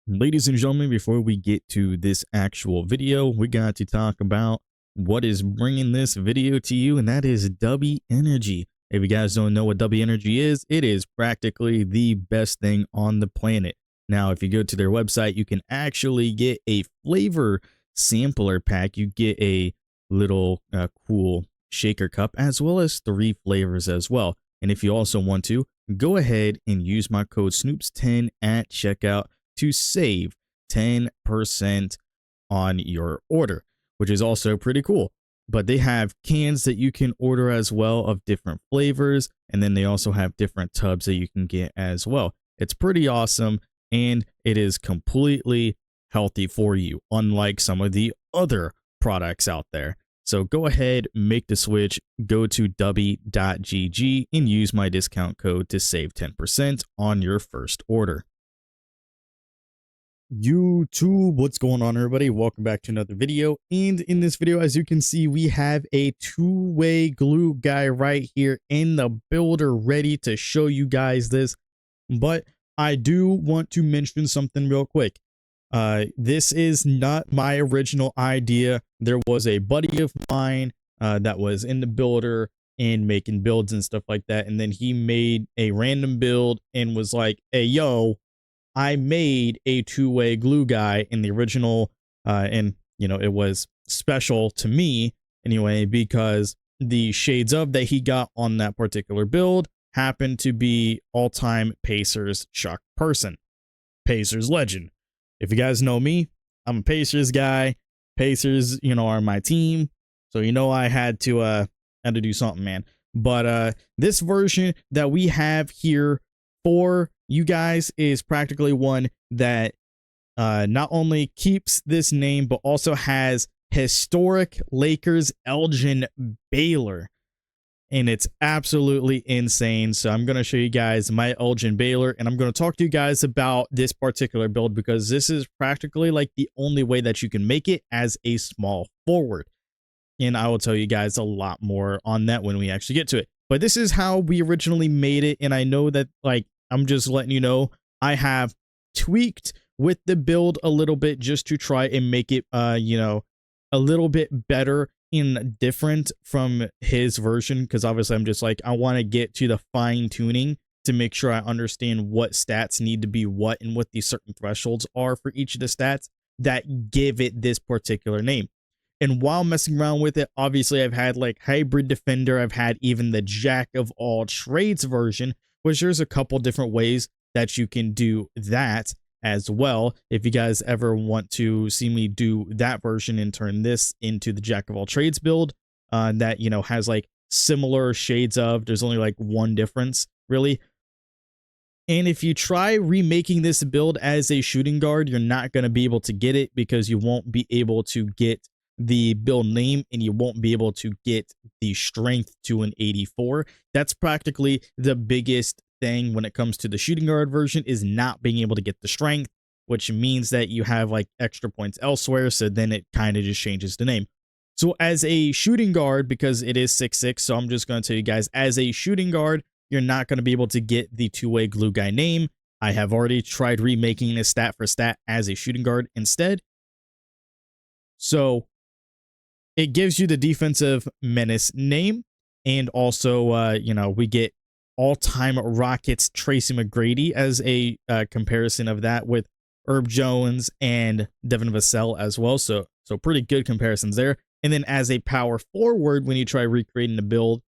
Ladies and gentlemen, before we get to this actual video, we got to talk about what is bringing this video to you, and that is W Energy. If you guys don't know what W Energy is, it is practically the best thing on the planet. Now, if you go to their website, you can actually get a flavor sampler pack. You get a little cool shaker cup, as well as 3 flavors as well. And if you also want to, go ahead and use my code SNOOPS10 at checkout to save 10% on your order, which is also pretty cool. But they have cans that you can order as well of different flavors, and then they also have different tubs that you can get as well. It's pretty awesome, and it is completely healthy for you, unlike some of the other products out there. So go ahead, make the switch, go to w.gg and use my discount code to save 10% on your first order. YouTube, what's going on, everybody? Welcome back to another video. And in this video, as you can see, we have a two-way glue guy right here in the builder ready to show you guys this. But I do want to mention something real quick. This is not my original idea. There was a buddy of mine that was in the builder and making builds and stuff like that, and then he made a random build and was like, hey, yo, I made a two-way glue guy in the original, and you know, it was special to me anyway, because the shades of that he got on that particular build happened to be all-time Pacers shaq person, Pacers legend. If you guys know me, I'm a Pacers guy. Pacers, you know, are my team, so you know I had to do something, man. But this version that we have here for you guys is practically one that not only keeps this name, but also has historic Lakers Elgin Baylor. And it's absolutely insane. So I'm going to show you guys my Elgin Baylor, and I'm going to talk to you guys about this particular build because this is practically like the only way that you can make it as a small forward. And I will tell you guys a lot more on that when we actually get to it. But this is how we originally made it. And I know that, like, I'm just letting you know, I have tweaked with the build a little bit just to try and make it, you know, a little bit better and different from his version. Because obviously I'm just like, I want to get to the fine tuning to make sure I understand what stats need to be what and what these certain thresholds are for each of the stats that give it this particular name. And while messing around with it, obviously I've had like hybrid defender. I've had even the jack of all trades version, which there's a couple different ways that you can do that as well. If you guys ever want to see me do that version and turn this into the jack of all trades build, that, you know, has like similar shades of, there's only like one difference really. And if you try remaking this build as a shooting guard, you're not going to be able to get it because you won't be able to get the build name and you won't be able to get the strength to an 84. That's practically the biggest thing when it comes to the shooting guard version, is not being able to get the strength, which means that you have like extra points elsewhere. So then it kind of just changes the name. So as a shooting guard, because it is 6'6", so I'm just going to tell you guys, as a shooting guard, you're not going to be able to get the two-way glue guy name. I have already tried remaking this stat for stat as a shooting guard instead. So it gives you the defensive menace name, and also, you know, we get all-time Rockets Tracy McGrady as a comparison of that with Herb Jones and Devin Vassell as well. So pretty good comparisons there. And then as a power forward, when you try recreating the build,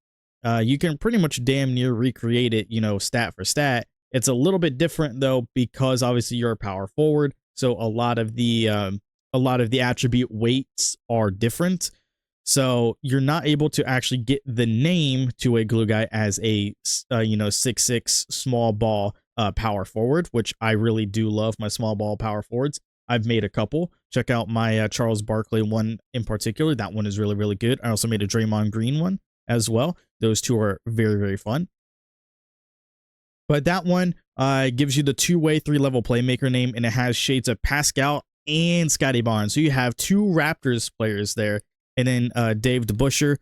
you can pretty much damn near recreate it, you know, stat for stat. It's a little bit different though, because obviously you're a power forward, so a lot of the attribute weights are different. So you're not able to actually get the name to a glue guy as a, you know, 6'6" small ball power forward, which I really do love my small ball power forwards. I've made a couple. Check out my Charles Barkley one in particular. That one is really, really good. I also made a Draymond Green one as well. Those two are very, very fun. But that one gives you the two-way 3-level playmaker name, and it has shades of Pascal and Scotty Barnes. So you have 2 Raptors players there. And then Dave DeBuscher,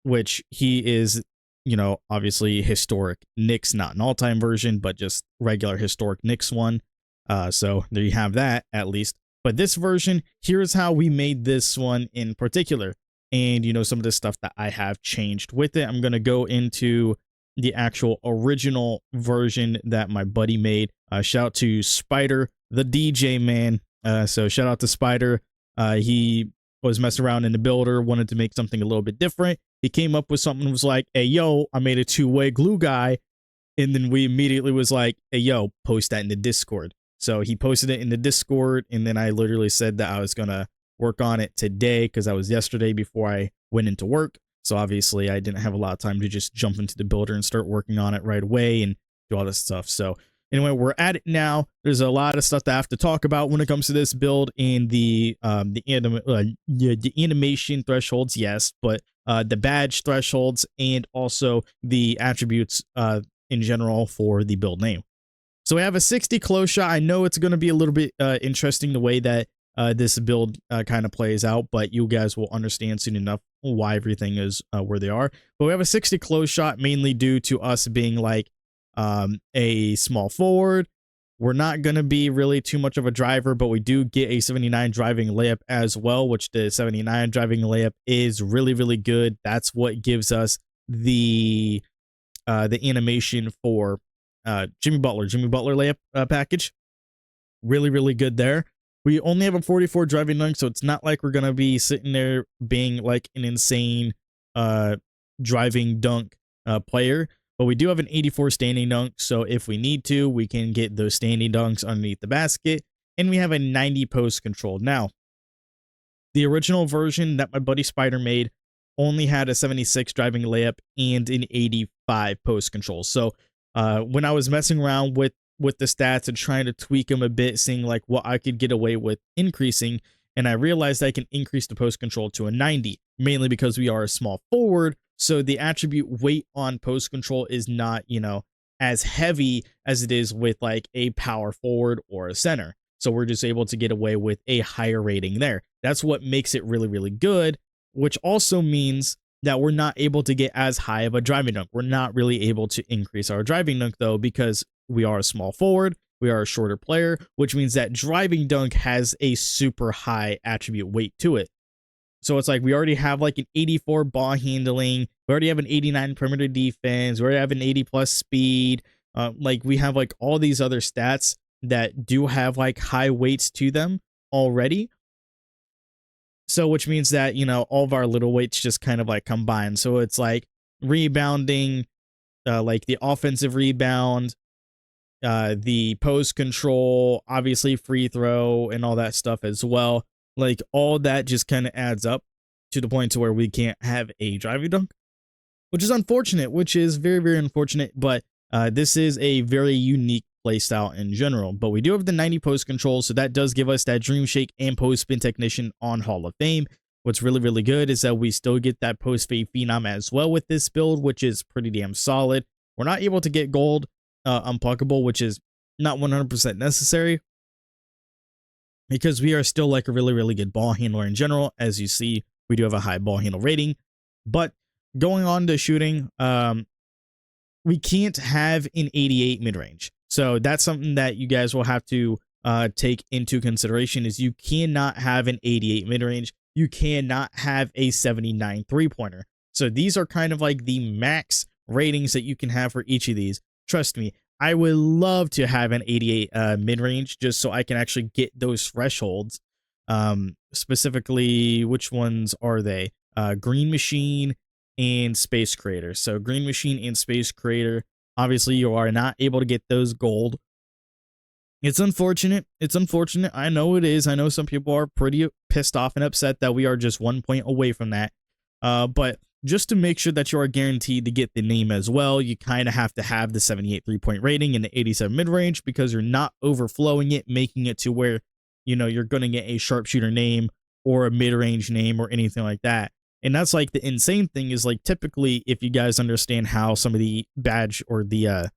which he is, you know, obviously historic Knicks, not an all-time version, but just regular historic Knicks one. So there you have that at least. But this version, here's how we made this one in particular. And, some of the stuff that I have changed with it. I'm going to go into the actual original version that my buddy made. Shout out to Spider, the DJ man. So shout out to Spider. He was messing around in the builder, wanted to make something a little bit different. He came up with something that was like, hey, yo, I made a two-way glue guy. And then we immediately was like, hey, yo, post that in the Discord. So he posted it in the Discord, and then I literally said that I was going to work on it today because that was yesterday before I went into work. So obviously I didn't have a lot of time to just jump into the builder and start working on it right away and do all this stuff. So anyway, we're at it now. There's a lot of stuff that I have to talk about when it comes to this build and the animation thresholds, yes, but the badge thresholds and also the attributes in general for the build name. So we have a 60 close shot. I know it's going to be a little bit interesting the way that this build kind of plays out, but you guys will understand soon enough why everything is where they are. But we have a 60 close shot mainly due to us being like a small forward. We're not going to be really too much of a driver, but we do get a 79 driving layup as well, which the 79 driving layup is really, really good. That's what gives us the animation for Jimmy Butler layup package. Really, really good there. We only have a 44 driving dunk, so it's not like we're going to be sitting there being like an insane driving dunk player, but we do have an 84 standing dunk, so if we need to, we can get those standing dunks underneath the basket, and we have a 90 post control. Now, the original version that my buddy Spider made only had a 76 driving layup and an 85 post control. So when I was messing around with the stats and trying to tweak them a bit, seeing like what I could get away with increasing, and I realized I can increase the post control to a 90, mainly because we are a small forward, so the attribute weight on post control is not, as heavy as it is with like a power forward or a center. So we're just able to get away with a higher rating there. That's what makes it really, really good, which also means that we're not able to get as high of a driving dunk. We're not really able to increase our driving dunk though, because we are a small forward, we are a shorter player, which means that driving dunk has a super high attribute weight to it. So it's like we already have like an 84 ball handling, we already have an 89 perimeter defense, we already have an 80 plus speed. Like we have like all these other stats that do have like high weights to them already. So which means that, all of our little weights just kind of like combine. So it's like rebounding, like the offensive rebound, the post control, obviously free throw and all that stuff as well. Like all that just kind of adds up to the point to where we can't have a driving dunk, which is unfortunate, which is very, very unfortunate. But this is a very unique playstyle in general. But we do have the 90 post control, so that does give us that dream shake and post spin technician on Hall of Fame. What's really, really good is that we still get that post fade phenom as well with this build, which is pretty damn solid. We're not able to get gold unpluckable, which is not 100% necessary, because we are still like a really, really good ball handler in general. As you see, we do have a high ball handle rating. But going on to shooting, we can't have an 88 mid-range. So that's something that you guys will have to take into consideration, is you cannot have an 88 mid-range. You cannot have a 79 three-pointer. So these are kind of like the max ratings that you can have for each of these. Trust me, I would love to have an 88 mid-range just so I can actually get those thresholds. Specifically, which ones are they? Green Machine and Space Creator. So Green Machine and Space Creator, obviously you are not able to get those gold. It's unfortunate. It's unfortunate. I know it is. I know some people are pretty pissed off and upset that we are just 1 point away from that. But just to make sure that you are guaranteed to get the name as well, you kind of have to have the 78 3-point rating and the 87 mid-range, because you're not overflowing it, making it to where, you're going to get a sharpshooter name or a mid-range name or anything like that. And that's like the insane thing is, like, typically, if you guys understand how some of the badge or the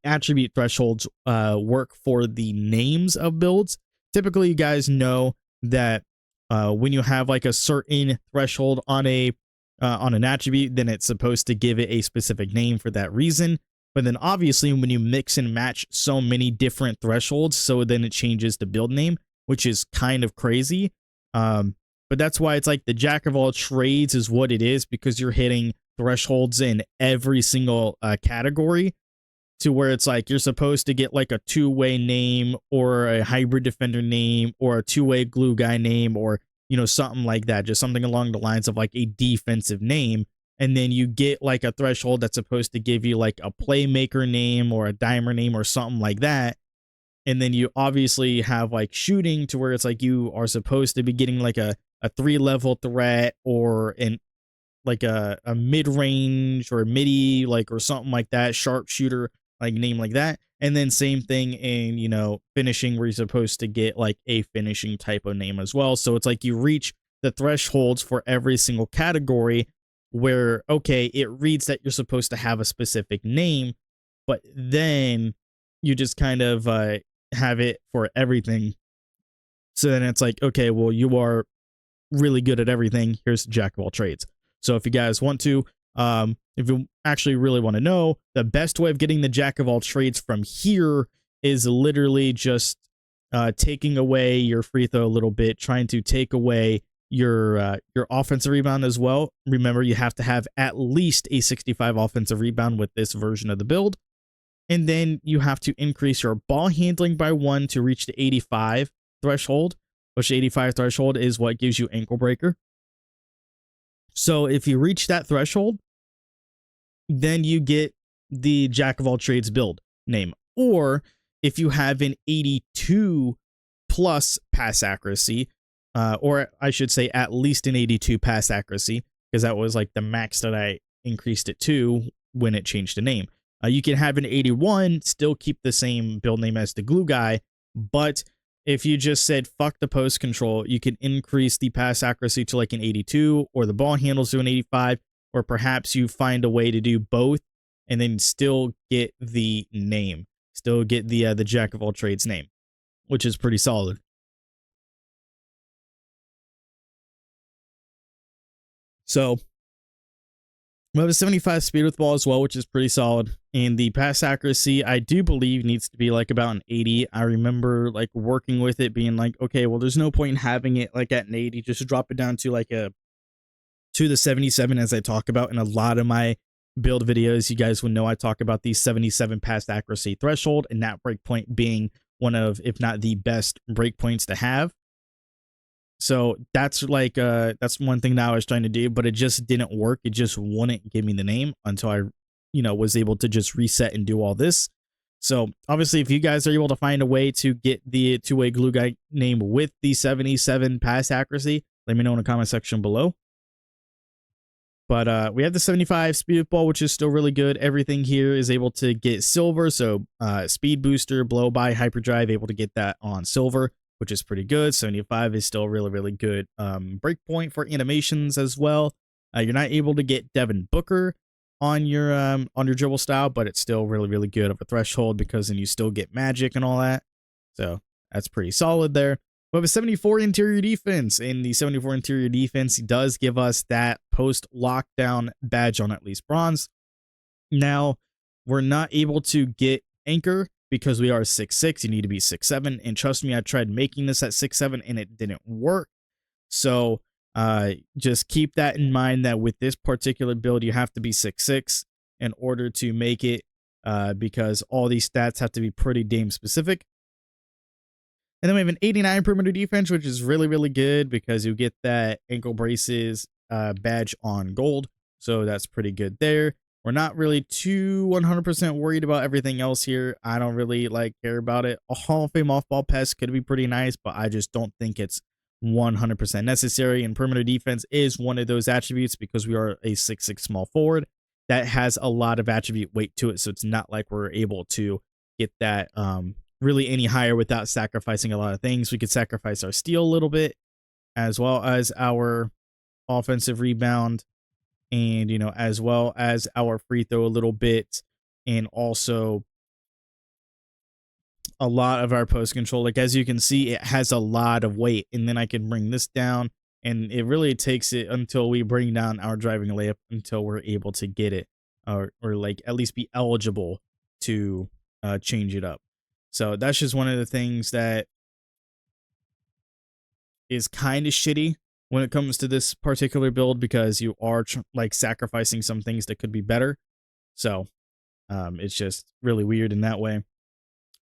attribute thresholds work for the names of builds, typically you guys know that when you have like a certain threshold on an attribute, then it's supposed to give it a specific name for that reason. But then obviously when you mix and match so many different thresholds, so then it changes the build name, which is kind of crazy. But that's why it's like the jack of all trades is what it is, because you're hitting thresholds in every single category, to where it's like you're supposed to get like a two-way name or a hybrid defender name or a two-way glue guy name, or, you know, something like that, just something along the lines of like a defensive name. And then you get like a threshold that's supposed to give you like a playmaker name or a dimer name or something like that. And then you obviously have like shooting, to where it's like you are supposed to be getting like a 3-level threat, or an like a mid-range or midi, like, or something like that, sharpshooter, like name like that. And then same thing in, you know, finishing, where you're supposed to get like a finishing type of name as well. So it's like you reach the thresholds for every single category, where, okay, it reads that you're supposed to have a specific name, but then you just kind of have it for everything. So then it's like, okay, well, you are really good at everything. Here's the jack of all trades. So if you guys want to, if you actually really want to know, the best way of getting the jack of all trades from here is literally just taking away your free throw a little bit, trying to take away your offensive rebound as well. Remember, you have to have at least a 65 offensive rebound with this version of the build. And then you have to increase your ball handling by 1 to reach the 85 threshold, which 85 threshold is what gives you ankle breaker. So if you reach that threshold, then you get the jack of all trades build name. Or if you have an 82 plus pass accuracy, or I should say at least an 82 pass accuracy, because that was like the max that I increased it to when it changed the name. You can have an 81, still keep the same build name as the glue guy, but if you just said fuck the post control, you can increase the pass accuracy to like an 82, or the ball handles to an 85, or perhaps you find a way to do both and then still get the name, still get the jack of all trades name, which is pretty solid. So we have a 75 speed with ball as well, which is pretty solid. And the pass accuracy, I do believe, needs to be like about an 80. I remember like working with it being like, okay, well, there's no point in having it like at an 80. Just drop it down to like to the 77, as I talk about in a lot of my build videos. You guys would know I talk about the 77 pass accuracy threshold, and that breakpoint being one of, if not the best breakpoints to have. So that's like that's one thing that I was trying to do, but it just didn't work. It just wouldn't give me the name until I, you know, was able to just reset and do all this. So obviously, if you guys are able to find a way to get the two-way glue guy name with the 77 pass accuracy, let me know in the comment section below. But we have the 75 speed ball, which is still really good. Everything here is able to get silver. So speed booster, blow by, hyperdrive, able to get that on silver, which is pretty good. 75 is still really, really good breakpoint for animations as well. You're not able to get Devin Booker on your dribble style, but it's still really, really good of a threshold, because then you still get magic and all that. So that's pretty solid there. We have a 74 interior defense, and the 74 interior defense does give us that post lockdown badge on at least bronze. Now, we're not able to get anchor because we are 6'6". You need to be 6'7", and trust me, I tried making this at 6'7", and it didn't work. So just keep that in mind, that with this particular build, you have to be 6'6" in order to make it, because all these stats have to be pretty damn specific. And then we have an 89 perimeter defense, which is really, really good, because you get that ankle braces badge on gold. So that's pretty good there. We're not really too 100% worried about everything else here. I don't really care about it. A Hall of Fame off-ball pass could be pretty nice, but I just don't think it's 100% necessary. And perimeter defense is one of those attributes, because we are a 6'6" small forward that has a lot of attribute weight to it. So it's not like we're able to get that really any higher without sacrificing a lot of things. We could sacrifice our steal a little bit, as well as our offensive rebound, and, you know, as well as our free throw a little bit, and also a lot of our post control. Like, as you can see, it has a lot of weight, and then I can bring this down, and it really takes it until we bring down our driving layup until we're able to get it. or like at least be eligible to change it up. So that's just one of the things that is kind of shitty when it comes to this particular build, because you are like sacrificing some things that could be better. So it's just really weird in that way.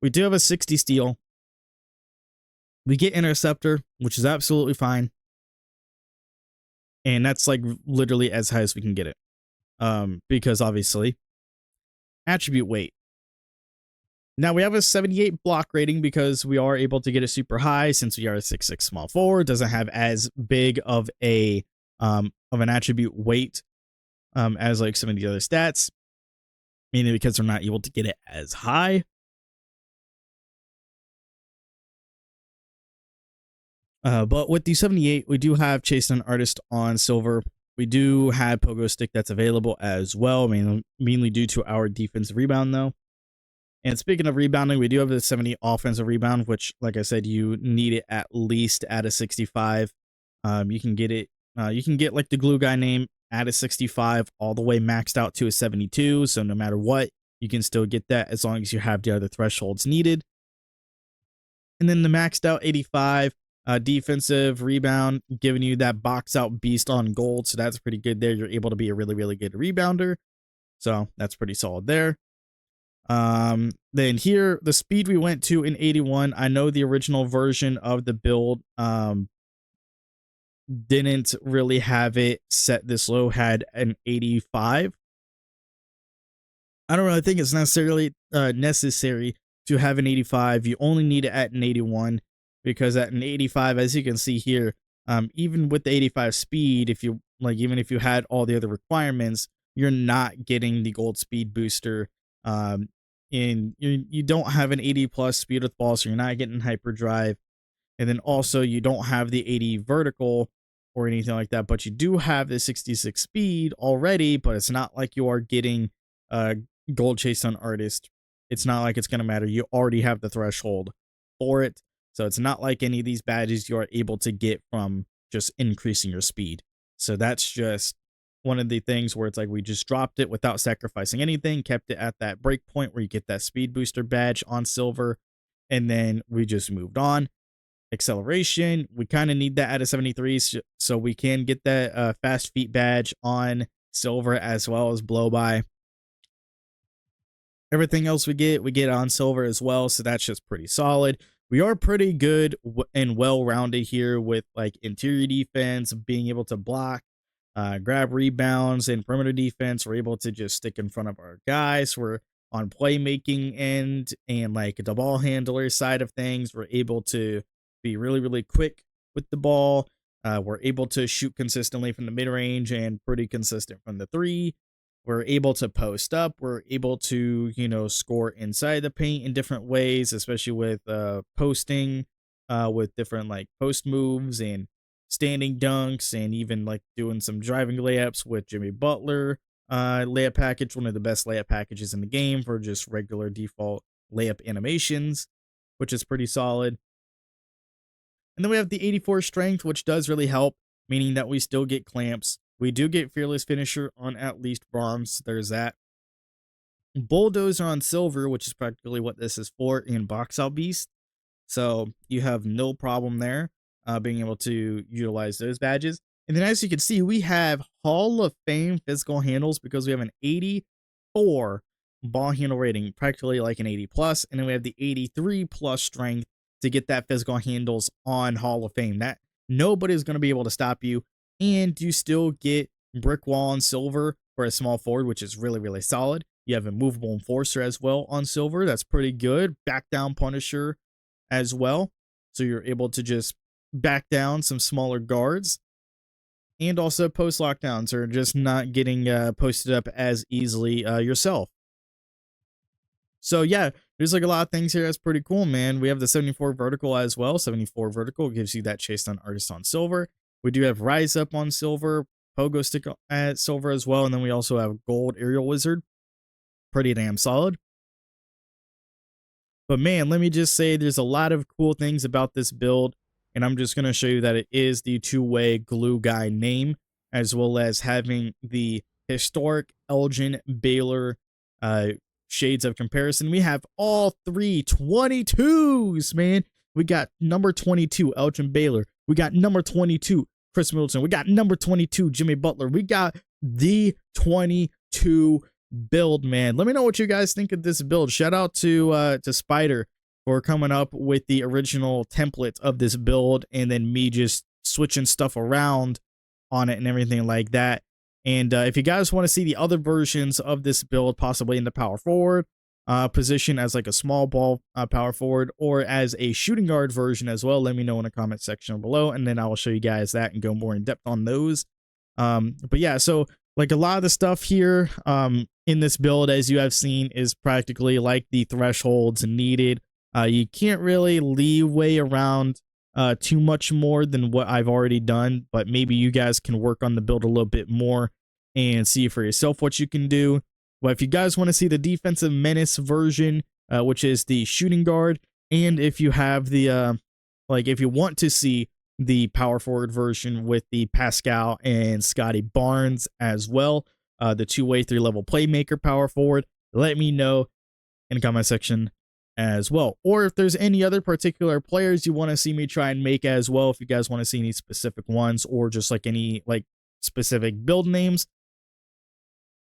We do have a 60 steal. We get interceptor, which is absolutely fine. And that's like literally as high as we can get it. Because obviously attribute weight. Now we have a 78 block rating because we are able to get it super high since we are a 6'6" small forward. Doesn't have as big of an attribute weight as like some of the other stats, mainly because we're not able to get it as high. But with the 78, we do have Chase an Artist on silver. We do have Pogo Stick that's available as well, mainly due to our defensive rebound though. And speaking of rebounding, we do have the 70 offensive rebound, which, like I said, you need it at least at a 65. You can get it. You can get like the glue guy name at a 65 all the way maxed out to a 72. So no matter what, you can still get that as long as you have the other thresholds needed. And then the maxed out 85 defensive rebound, giving you that box out beast on gold. So that's pretty good there. You're able to be a really, really good rebounder. So that's pretty solid there. Then here, the speed we went to in 81, I know the original version of the build didn't really have it set this low, had an 85. I don't really think it's necessarily necessary to have an 85. You only need it at an 81, because at an 85, as you can see here, even with the 85 speed, if you like, even if you had all the other requirements, you're not getting the gold speed booster. And you don't have an 80 plus speed with ball, so you're not getting hyperdrive. And then also you don't have the 80 vertical or anything like that, but you do have the 66 speed already. But it's not like you are getting gold chase on artist. It's not like it's going to matter. You already have the threshold for it. So it's not like any of these badges you are able to get from just increasing your speed. So that's just one of the things where it's like we just dropped it without sacrificing anything, kept it at that break point where you get that speed booster badge on silver, and then we just moved on. Acceleration, we kind of need that at a 73, so we can get that fast feet badge on silver, as well as blow by. Everything else we get on silver as well, so that's just pretty solid. We are pretty good and well-rounded here with like interior defense, being able to block, grab rebounds, and perimeter defense. We're able to just stick in front of our guys. We're on playmaking end and like the ball handler side of things. We're able to be really, really quick with the ball. We're able to shoot consistently from the mid-range and pretty consistent from the three. We're able to post up. We're able to, score inside the paint in different ways, especially with posting, with different like post moves and standing dunks, and even like doing some driving layups with Jimmy Butler layup package, one of the best layup packages in the game for just regular default layup animations, which is pretty solid. And then we have the 84 strength, which does really help, meaning that we still get clamps. We do get fearless finisher on at least bronze. There's that. Bulldozer on silver, which is practically what this is for, in box out beast. So you have no problem there being able to utilize those badges. And then as you can see, we have Hall of Fame physical handles because we have an 84 ball handle rating, practically like an 80 plus. And then we have the 83 plus strength to get that physical handles on Hall of Fame. That nobody's going to be able to stop you. And you still get brick wall on silver for a small forward, which is really, really solid. You have a movable enforcer as well on silver. That's pretty good. Back down punisher as well. So you're able to just back down some smaller guards. And also post lockdowns, or just not getting posted up as easily yourself. So yeah, there's like a lot of things here that's pretty cool, man. We have the 74 vertical as well. 74 vertical gives you that chase on artist on silver. We do have rise up on silver, pogo stick at silver as well. And then we also have gold aerial wizard. Pretty damn solid. But man, let me just say there's a lot of cool things about this build. And I'm just going to show you that it is the two-way glue guy name, as well as having the historic, Elgin, Baylor, shades of comparison. We have all three 22s, man. We got number 22, Elgin Baylor. We got number 22, Chris Middleton. We got number 22, Jimmy Butler. We got the 22 build, man. Let me know what you guys think of this build. Shout out to Spider for coming up with the original template of this build, and then me just switching stuff around on it and everything like that. And if you guys want to see the other versions of this build, possibly in the power forward position as like a small ball power forward, or as a shooting guard version as well, let me know in the comment section below, and then I will show you guys that and go more in depth on those. But yeah, so like a lot of the stuff here in this build, as you have seen, is practically like the thresholds needed. You can't really leeway around too much more than what I've already done, but maybe you guys can work on the build a little bit more and see for yourself what you can do. But if you guys want to see the defensive menace version, which is the shooting guard, and if you have the if you want to see the power forward version with the Pascal and Scotty Barnes as well, the two-way 3-level playmaker power forward, let me know in the comment section as well. Or if there's any other particular players you want to see me try and make as well, if you guys want to see any specific ones, or just like any like specific build names,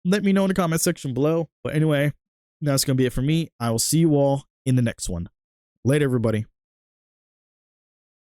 let me know in the comment section below. But anyway, that's gonna be it for me. I will see you all in the next one. Later, everybody.